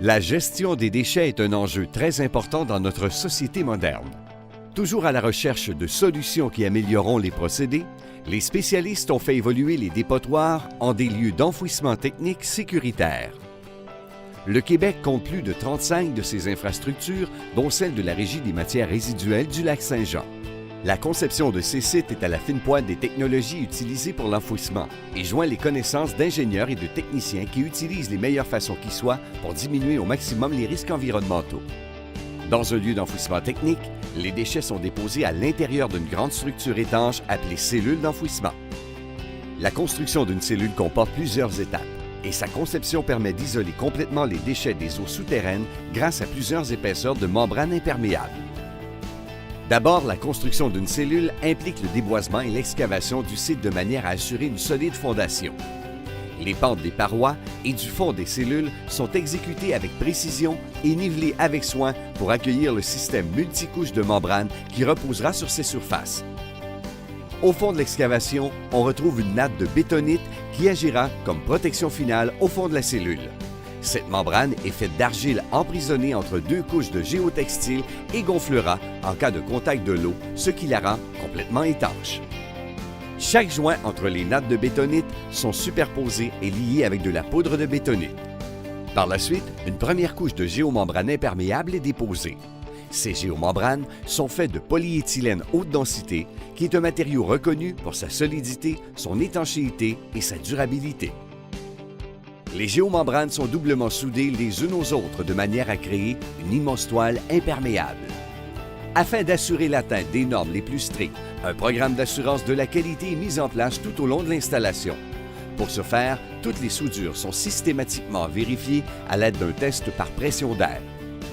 La gestion des déchets est un enjeu très important dans notre société moderne. Toujours à la recherche de solutions qui amélioreront les procédés, les spécialistes ont fait évoluer les dépotoirs en des lieux d'enfouissement technique sécuritaires. Le Québec compte plus de 35 de ces infrastructures, dont celle de la Régie des matières résiduelles du Lac-Saint-Jean. La conception de ces sites est à la fine pointe des technologies utilisées pour l'enfouissement et joint les connaissances d'ingénieurs et de techniciens qui utilisent les meilleures façons qui soient pour diminuer au maximum les risques environnementaux. Dans un lieu d'enfouissement technique, les déchets sont déposés à l'intérieur d'une grande structure étanche appelée cellule d'enfouissement. La construction d'une cellule comporte plusieurs étapes et sa conception permet d'isoler complètement les déchets des eaux souterraines grâce à plusieurs épaisseurs de membranes imperméables. D'abord, la construction d'une cellule implique le déboisement et l'excavation du site de manière à assurer une solide fondation. Les pentes des parois et du fond des cellules sont exécutées avec précision et nivelées avec soin pour accueillir le système multicouche de membranes qui reposera sur ces surfaces. Au fond de l'excavation, on retrouve une natte de bétonite qui agira comme protection finale au fond de la cellule. Cette membrane est faite d'argile emprisonnée entre deux couches de géotextile et gonflera en cas de contact de l'eau, ce qui la rend complètement étanche. Chaque joint entre les nattes de bétonite sont superposés et liés avec de la poudre de bétonite. Par la suite, une première couche de géomembrane imperméable est déposée. Ces géomembranes sont faites de polyéthylène haute densité, qui est un matériau reconnu pour sa solidité, son étanchéité et sa durabilité. Les géomembranes sont doublement soudées les unes aux autres de manière à créer une immense toile imperméable. Afin d'assurer l'atteinte des normes les plus strictes, un programme d'assurance de la qualité est mis en place tout au long de l'installation. Pour ce faire, toutes les soudures sont systématiquement vérifiées à l'aide d'un test par pression d'air.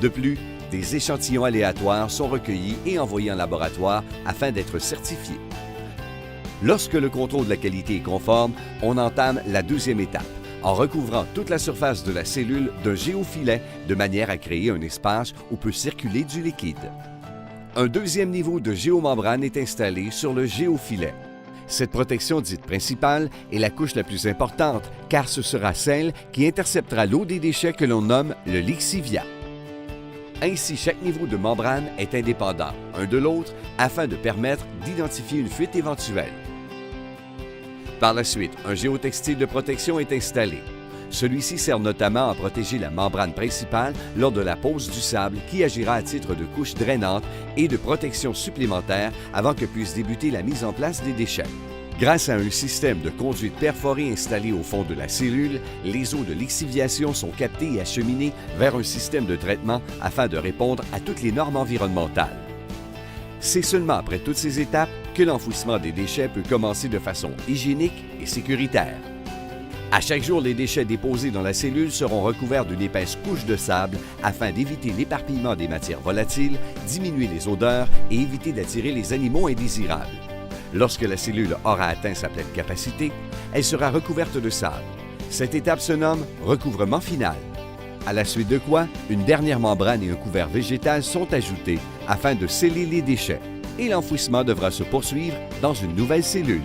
De plus, des échantillons aléatoires sont recueillis et envoyés en laboratoire afin d'être certifiés. Lorsque le contrôle de la qualité est conforme, on entame la deuxième étape, en recouvrant toute la surface de la cellule d'un géofilet de manière à créer un espace où peut circuler du liquide. Un deuxième niveau de géomembrane est installé sur le géofilet. Cette protection dite principale est la couche la plus importante car ce sera celle qui interceptera l'eau des déchets que l'on nomme le lixivia. Ainsi, chaque niveau de membrane est indépendant un de l'autre afin de permettre d'identifier une fuite éventuelle. Par la suite, un géotextile de protection est installé. Celui-ci sert notamment à protéger la membrane principale lors de la pose du sable qui agira à titre de couche drainante et de protection supplémentaire avant que puisse débuter la mise en place des déchets. Grâce à un système de conduite perforée installé au fond de la cellule, les eaux de lixiviation sont captées et acheminées vers un système de traitement afin de répondre à toutes les normes environnementales. C'est seulement après toutes ces étapes que l'enfouissement des déchets peut commencer de façon hygiénique et sécuritaire. À chaque jour, les déchets déposés dans la cellule seront recouverts d'une épaisse couche de sable afin d'éviter l'éparpillement des matières volatiles, diminuer les odeurs et éviter d'attirer les animaux indésirables. Lorsque la cellule aura atteint sa pleine capacité, elle sera recouverte de sable. Cette étape se nomme recouvrement final. À la suite de quoi, une dernière membrane et un couvert végétal sont ajoutés afin de sceller les déchets et l'enfouissement devra se poursuivre dans une nouvelle cellule.